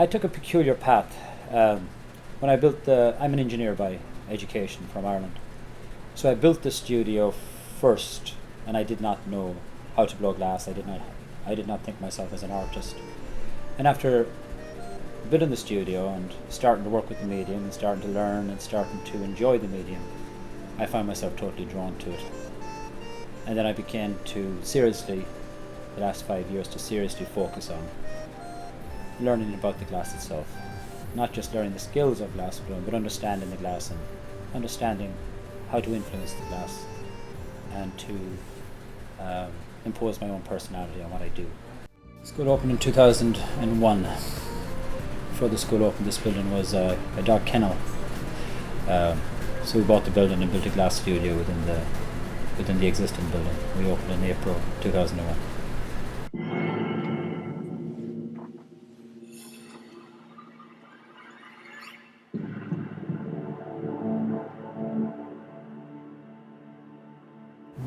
I took a peculiar path. When I built I'm an engineer by education from Ireland. So I built the studio first, and I did not know how to blow glass. I did not think myself as an artist. And after building the studio and starting to work with the medium and starting to learn and starting to enjoy the medium, I found myself totally drawn to it. And then I began to seriously, the last 5 years, to seriously focus on learning about the glass itself. Not just learning the skills of glass blowing, but understanding the glass and understanding how to influence the glass and to impose my own personality on what I do. School opened in 2001. Before the school opened, this building was a dog kennel. So we bought the building and built a glass studio within the existing building. We opened in April 2001.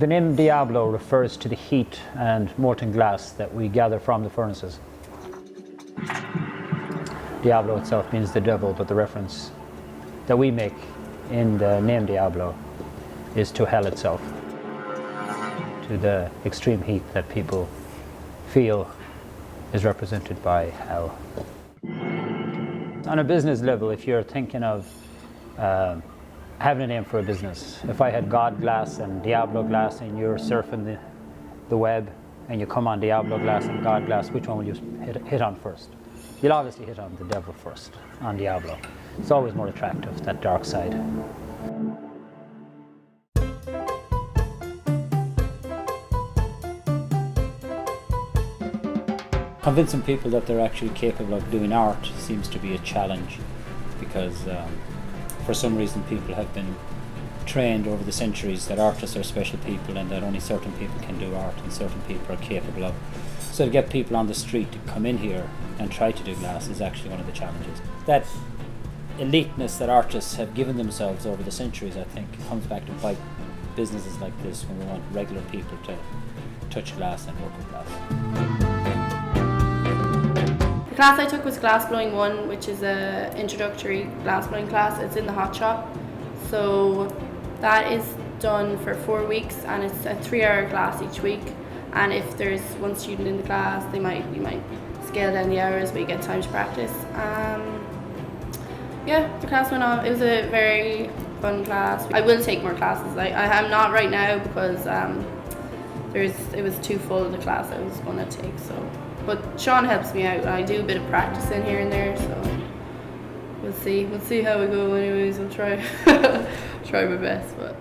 The name Diablo refers to the heat and molten glass that we gather from the furnaces. Diablo itself means the devil, but the reference that we make in the name Diablo is to hell itself, to the extreme heat that people feel is represented by hell. On a business level, if you're thinking of having a name for a business, if I had God Glass and Diablo Glass and you're surfing the web and you come on Diablo Glass and God Glass, which one will you hit on first? You'll obviously hit on the devil first, on Diablo. It's always more attractive, that dark side. Convincing people that they're actually capable of doing art seems to be a challenge, because for some reason people have been trained over the centuries that artists are special people and that only certain people can do art and certain people are capable of. So to get people on the street to come in here and try to do glass is actually one of the challenges. That eliteness that artists have given themselves over the centuries, I think, comes back to bite businesses like this when we want regular people to touch glass and work with glass. The class I took was Glass Blowing 1, which is an introductory glass blowing class. It's in the hot shop. So that is done for 4 weeks and it's a 3-hour class each week. And if there's one student in the class, you might scale down the hours, but you get time to practice. Yeah, the class went on. It was a very fun class. I will take more classes. I am not right now because it was too full of the class I was going to take. So, but Sean helps me out. I do a bit of practice in here and there. So we'll see how we go. Anyways, I'll try try my best. But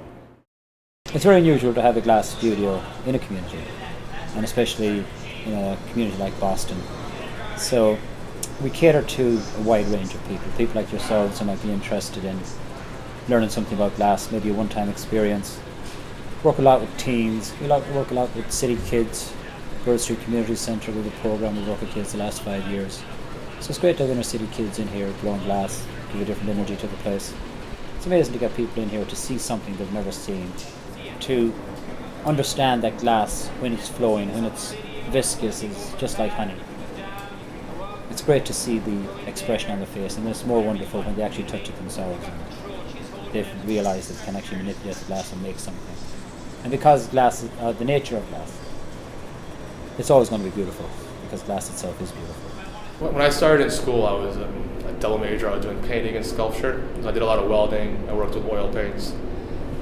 it's very unusual to have a glass studio in a community, and especially in a community like Boston. So we cater to a wide range of people like yourselves who might be interested in learning something about glass, maybe a one-time experience. Work a lot with teens, we work a lot with city kids. Girls Street Community Centre with a program we work with kids the last 5 years. So it's great to have inner city kids in here blowing glass, give a different energy to the place. It's amazing to get people in here to see something they've never seen, to understand that glass, when it's flowing, when it's viscous, is just like honey. It's great to see the expression on the face, and it's more wonderful when they actually touch it themselves and they've realised that they can actually manipulate the glass and make something. And because glass, the nature of glass, it's always going to be beautiful, because glass itself is beautiful. When I started in school, I was a double major. I was doing painting and sculpture. I did a lot of welding. I worked with oil paints.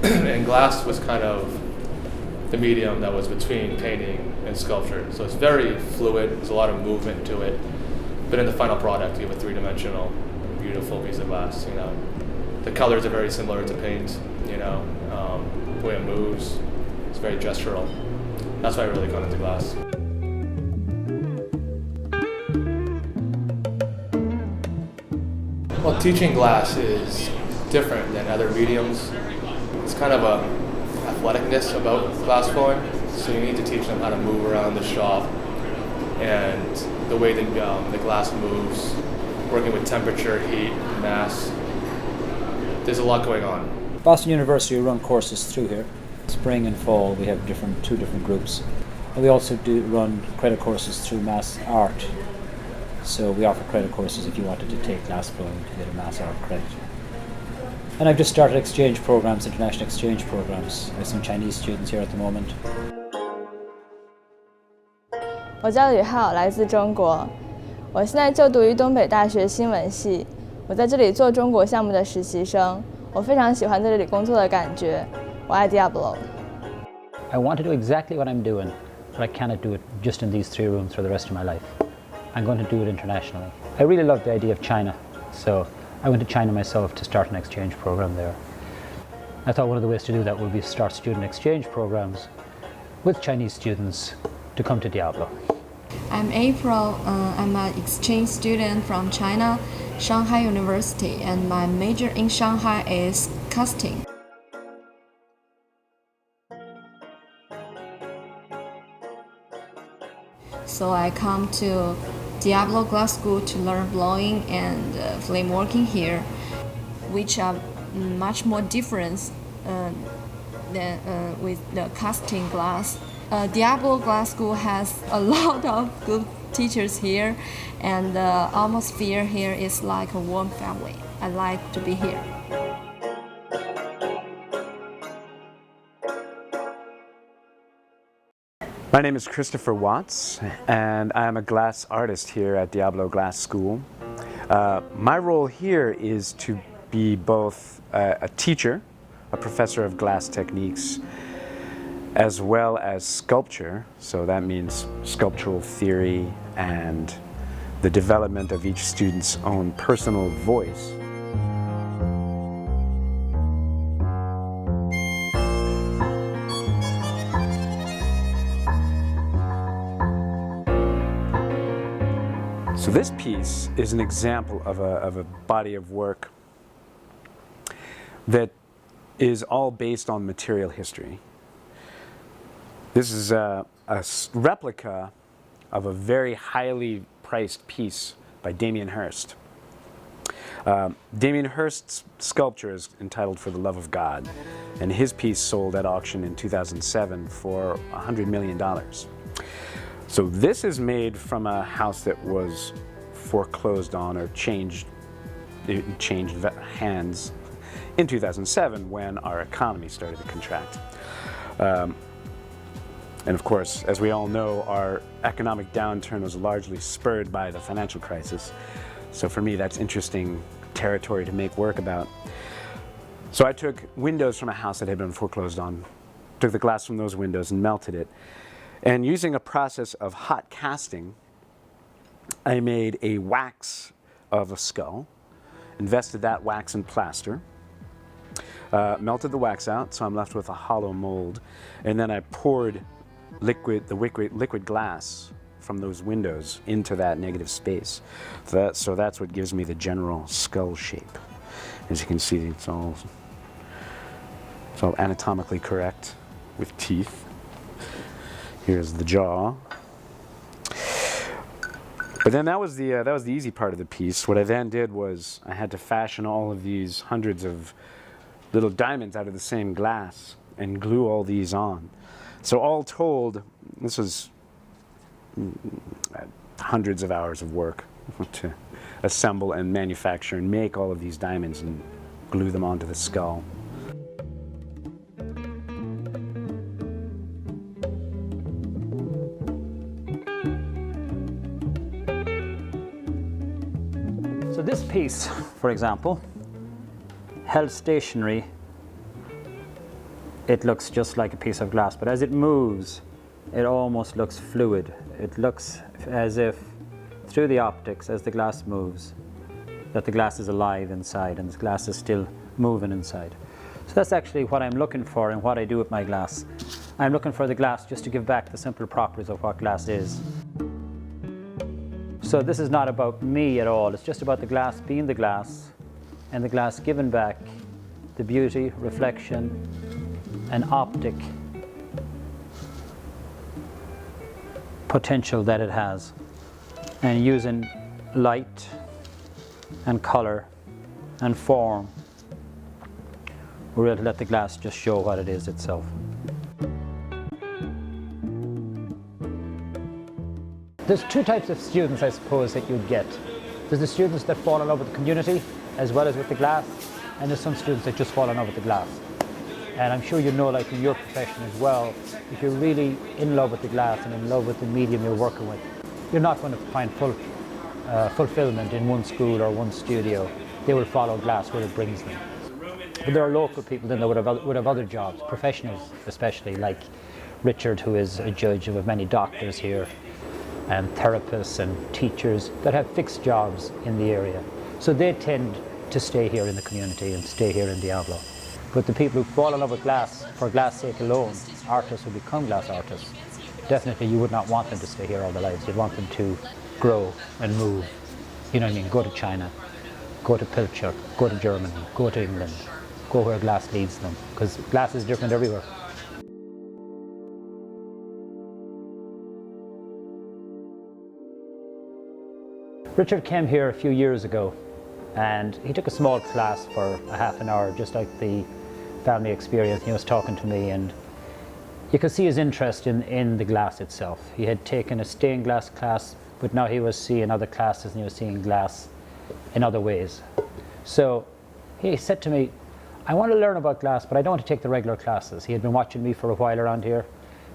And glass was kind of the medium that was between painting and sculpture. So it's very fluid. There's a lot of movement to it. But in the final product, you have a three-dimensional, beautiful piece of glass. You know, the colors are very similar to paint. You know, the way it moves, it's very gestural. That's why I really got into glass. Well, teaching glass is different than other mediums. It's kind of a athleticness about glass blowing. So you need to teach them how to move around the shop and the way the glass moves, working with temperature, heat, mass. There's a lot going on. Boston University run courses through here. Spring and fall we have two different groups. And we also do run credit courses through Mass Art. So we offer credit courses if you wanted to take glass blowing to get a master of credit. And I've just started exchange programs, international exchange programs. I have some Chinese students here at the moment. 我叫吕浩，来自中国。我现在就读于东北大学新闻系，我在这里做中国项目的实习生。我非常喜欢在这里工作的感觉，我爱 Diablo。 I want to do exactly what I'm doing, but I cannot do it just in these 3 rooms for the rest of my life. I'm going to do it internationally. I really love the idea of China, so I went to China myself to start an exchange program there. I thought one of the ways to do that would be to start student exchange programs with Chinese students to come to Diablo. I'm April. I'm an exchange student from China, Shanghai University, and my major in Shanghai is casting. So I come to Diablo Glass School to learn blowing and flame working here, which are much more different than with the casting glass. Diablo Glass School has a lot of good teachers here, and the atmosphere here is like a warm family. I like to be here. My name is Christopher Watts, and I am a glass artist here at Diablo Glass School. My role here is to be both a teacher, a professor of glass techniques, as well as sculpture. So that means sculptural theory and the development of each student's own personal voice. So this piece is an example of a body of work that is all based on material history. This is a replica of a very highly priced piece by Damien Hirst. Damien Hirst's sculpture is entitled For the Love of God, and his piece sold at auction in 2007 for $100 million. So this is made from a house that was foreclosed on or changed hands in 2007 when our economy started to contract. And of course, as we all know, our economic downturn was largely spurred by the financial crisis. So for me, that's interesting territory to make work about. So I took windows from a house that had been foreclosed on, took the glass from those windows and melted it. And using a process of hot casting, I made a wax of a skull, invested that wax in plaster, melted the wax out, so I'm left with a hollow mold, and then I poured liquid glass from those windows into that negative space. So that's what gives me the general skull shape. As you can see, it's all anatomically correct with teeth. Here's the jaw. But then that was the easy part of the piece. What I then did was I had to fashion all of these hundreds of little diamonds out of the same glass and glue all these on. So all told, this was hundreds of hours of work to assemble and manufacture and make all of these diamonds and glue them onto the skull. So this piece, for example, held stationary, it looks just like a piece of glass, but as it moves, it almost looks fluid. It looks as if, through the optics, as the glass moves, that the glass is alive inside and the glass is still moving inside. So that's actually what I'm looking for and what I do with my glass. I'm looking for the glass just to give back the simple properties of what glass is. So this is not about me at all. It's just about the glass being the glass and the glass giving back the beauty, reflection, and optic potential that it has, and using light and color and form, we're able to let the glass just show what it is itself. There's two types of students, I suppose, that you'd get. There's the students that fall in love with the community as well as with the glass, and there's some students that just fall in love with the glass. And I'm sure you know, like in your profession as well, if you're really in love with the glass and in love with the medium you're working with, you're not going to find fulfillment in one school or one studio. They will follow glass where it brings them. But there are local people then that would have other jobs, professionals especially, like Richard, who is a judge, and we have many doctors here, and therapists and teachers that have fixed jobs in the area. So they tend to stay here in the community and stay here in Diablo. But the people who fall in love with glass, for glass sake alone, artists who become glass artists, definitely you would not want them to stay here all their lives. You'd want them to grow and move. You know what I mean? Go to China, go to Pilcher, go to Germany, go to England, go where glass leads them, because glass is different everywhere. Richard came here a few years ago and he took a small class for a half an hour, just like the family experience. He was talking to me and you could see his interest in the glass itself. He had taken a stained glass class, but now he was seeing other classes and he was seeing glass in other ways. So he said to me, I want to learn about glass, but I don't want to take the regular classes. He had been watching me for a while around here.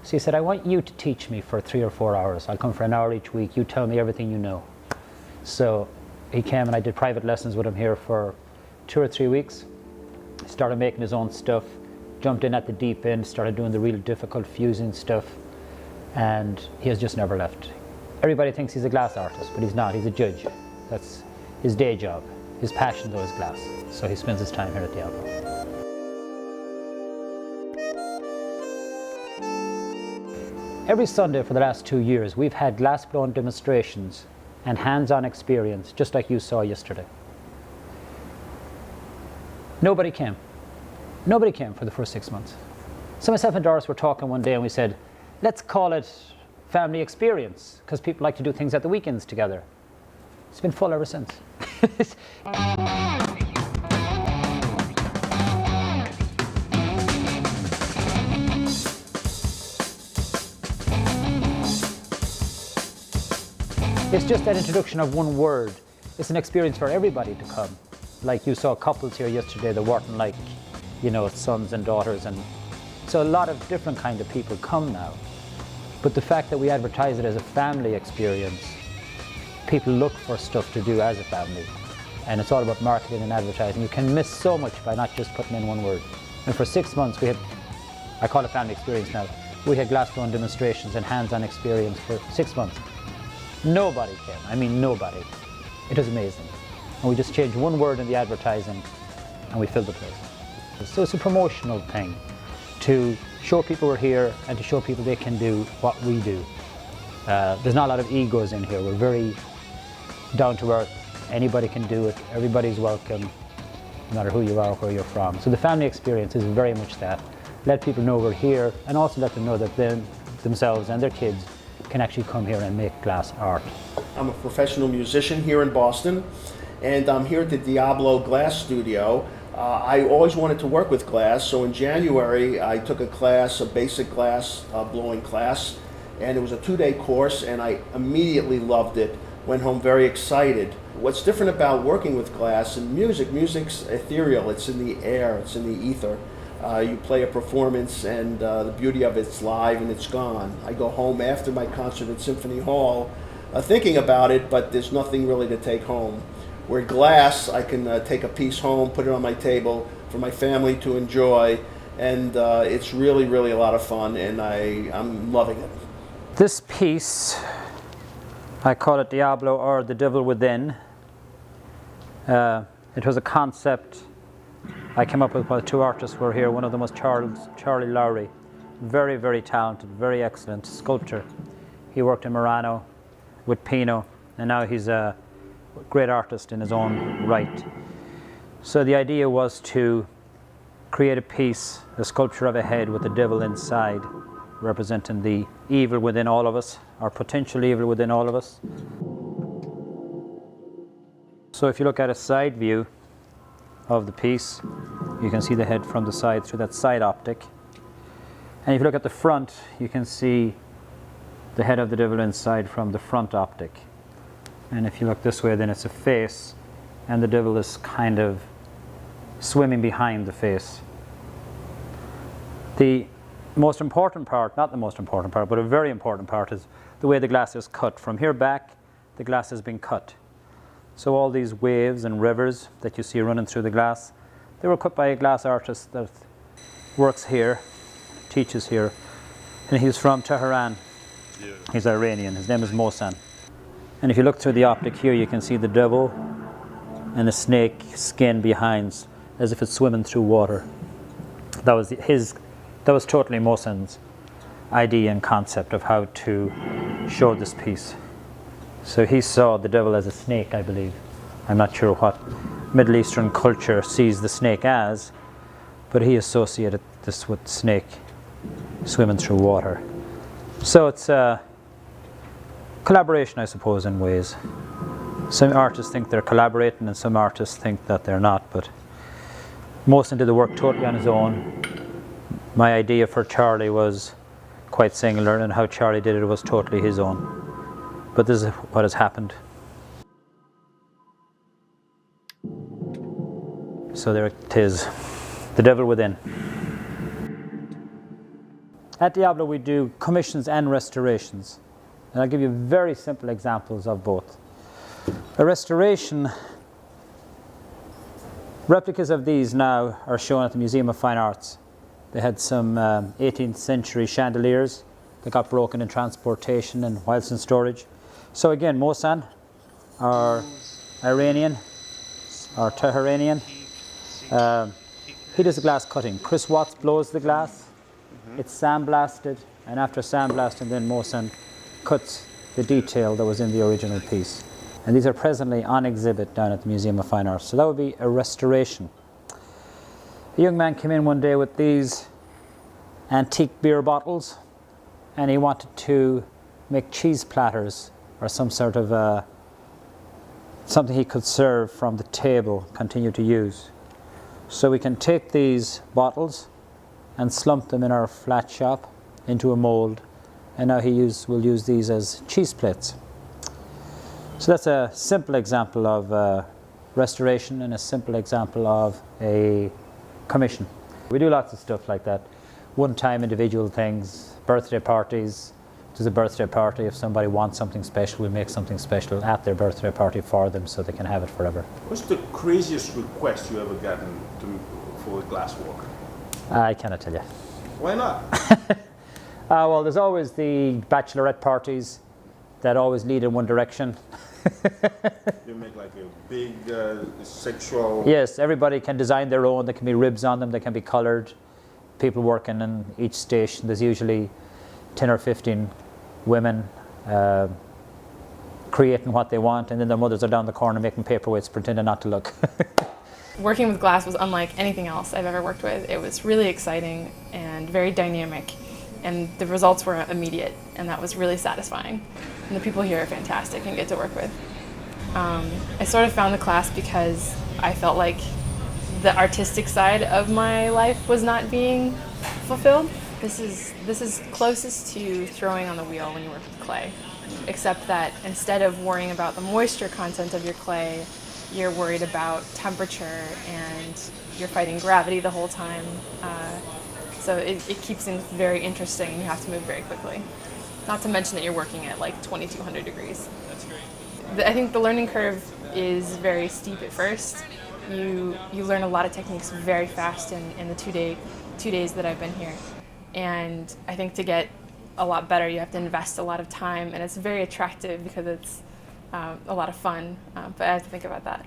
So he said, I want you to teach me for 3 or 4 hours. I'll come for an hour each week. You tell me everything you know. So he came and I did private lessons with him here for 2 or 3 weeks. He started making his own stuff, jumped in at the deep end, started doing the real difficult fusing stuff, and he has just never left. Everybody thinks he's a glass artist, but he's not. He's a judge. That's his day job. His passion though is glass. So he spends his time here at Diablo. Every Sunday for the last 2 years, we've had glass blowing demonstrations and hands-on experience, just like you saw yesterday. Nobody came. Nobody came for the first 6 months. So myself and Doris were talking one day and we said, let's call it family experience, because people like to do things at the weekends together. It's been full ever since. It's just that introduction of one word. It's an experience for everybody to come. Like you saw couples here yesterday that weren't like, you know, sons and daughters, and so a lot of different kind of people come now. But the fact that we advertise it as a family experience, people look for stuff to do as a family. And it's all about marketing and advertising. You can miss so much by not just putting in one word. And for 6 months we had, I call it family experience now, we had glass blowing demonstrations and hands-on experience for 6 months. Nobody came, I mean nobody. It was amazing. And we just changed one word in the advertising and we filled the place. So it's a promotional thing to show people we're here and to show people they can do what we do. There's not a lot of egos in here. We're very down to earth. Anybody can do it. Everybody's welcome, no matter who you are or where you're from. So the family experience is very much that. Let people know we're here and also let them know that themselves and their kids can actually come here and make glass art. I'm a professional musician here in Boston, and I'm here at the Diablo Glass Studio. I always wanted to work with glass, so in January I took a class, a basic glass blowing class, and it was a 2-day course, and I immediately loved it. Went home very excited. What's different about working with glass and music's ethereal, it's in the air, it's in the ether. You play a performance and the beauty of it's live and it's gone. I go home after my concert at Symphony Hall thinking about it, but there's nothing really to take home. Where glass, I can take a piece home, put it on my table for my family to enjoy, and it's really, really a lot of fun, and I'm loving it. This piece, I call it Diablo, or The Devil Within. It was a concept I came up with while 2 artists were here. One of them was Charlie Lowry, very, very talented, very excellent sculptor. He worked in Murano with Pino, and now he's a great artist in his own right. So the idea was to create a piece, a sculpture of a head with the devil inside, representing the evil within all of us, or potential evil within all of us. So if you look at a side view of the piece, you can see the head from the side through that side optic. And if you look at the front, you can see the head of the devil inside from the front optic. And if you look this way, then it's a face, and the devil is kind of swimming behind the face. The most important part, not the most important part, but a very important part, is the way the glass is cut. From here back, the glass has been cut. So all these waves and rivers that you see running through the glass, they were cut by a glass artist that works here, teaches here, and he's from Tehran. He's Iranian. His name is Mohsen. And if you look through the optic here, you can see the devil and the snake skin behind, as if it's swimming through water. That was totally Mohsen's idea and concept of how to show this piece. So he saw the devil as a snake, I believe. I'm not sure what Middle Eastern culture sees the snake as, but he associated this with snake swimming through water. So it's a collaboration, I suppose, in ways. Some artists think they're collaborating and some artists think that they're not, but Mohsen did the work totally on his own. My idea for Charlie was quite singular, and how Charlie did it was totally his own. But this is what has happened. So there it is, the devil within. At Diablo we do commissions and restorations. And I'll give you very simple examples of both. A restoration, replicas of these now are shown at the Museum of Fine Arts. They had some 18th century chandeliers that got broken in transportation and whilst in storage. So again, Mohsen, our Iranian, or Teheranian, he does the glass cutting. Chris Watts blows the glass, it's sandblasted, and after sandblasting then Mohsen cuts the detail that was in the original piece. And these are presently on exhibit down at the Museum of Fine Arts. So that would be a restoration. A young man came in one day with these antique beer bottles, and he wanted to make cheese platters or some sort of something he could serve from the table, continue to use. So we can take these bottles and slump them in our flat shop into a mold, and now will use these as cheese plates. So that's a simple example of restoration and a simple example of a commission. We do lots of stuff like that. One-time individual things, birthday parties. There's a birthday party. If somebody wants something special, we make something special at their birthday party for them so they can have it forever. What's the craziest request you ever gotten for a glass work? I cannot tell you. Why not? Well, there's always the bachelorette parties that always lead in one direction. You make like a big sexual... Yes, everybody can design their own. There can be ribs on them, they can be coloured. People working in each station, there's usually 10 or 15 women creating what they want, and then their mothers are down the corner making paperweights pretending not to look. Working with glass was unlike anything else I've ever worked with. It was really exciting and very dynamic, and the results were immediate, and that was really satisfying. And the people here are fantastic and get to work with. I sort of found the class because I felt like the artistic side of my life was not being fulfilled. This is closest to throwing on the wheel when you work with clay, except that instead of worrying about the moisture content of your clay, you're worried about temperature and you're fighting gravity the whole time. So it keeps things very interesting, and you have to move very quickly. Not to mention that you're working at like 2200 degrees. That's great. I think the learning curve is very steep at first. You learn a lot of techniques very fast in the 2 days that I've been here. And I think to get a lot better, you have to invest a lot of time, and it's very attractive because it's a lot of fun, but I have to think about that.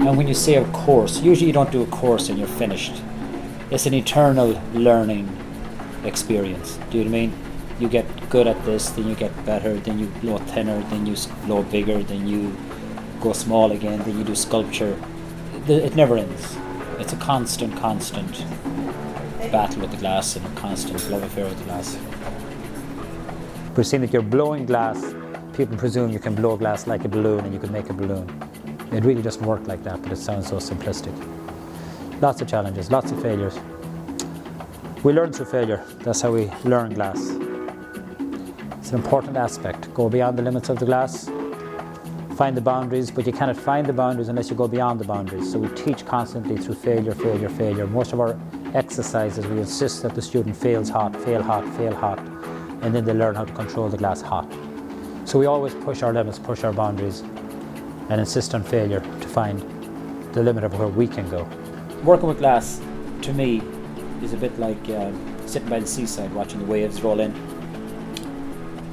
And when you say a course, usually you don't do a course and you're finished. It's an eternal learning experience. Do you know what I mean? You get good at this, then you get better, then you blow thinner, then you blow bigger, then you go small again, then you do sculpture. It never ends. It's a constant battle with the glass and a constant love affair with the glass. We've seen that you're blowing glass people presume you can blow glass like a balloon and you can make a balloon. It really doesn't work like that, but it sounds so simplistic. Lots of challenges, lots of failures. We learn through failure. That's how we learn glass. It's an important aspect. Go beyond the limits of the glass, find the boundaries, but you cannot find the boundaries unless you go beyond the boundaries. So we teach constantly through failure, failure, failure. Most of our exercises, we insist that the student fails hot, fail hot, fail hot, and then they learn how to control the glass hot. So we always push our limits, push our boundaries, and insist on failure to find the limit of where we can go. Working with glass, to me, is a bit like sitting by the seaside watching the waves roll in.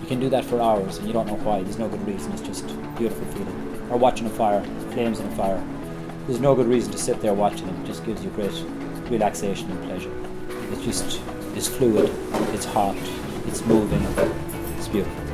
You can do that for hours and you don't know why. There's no good reason. It's just a beautiful feeling. Or watching a fire, flames in a fire. There's no good reason to sit there watching it. It just gives you great relaxation and pleasure. It just is fluid, it's hot, it's moving, it's beautiful.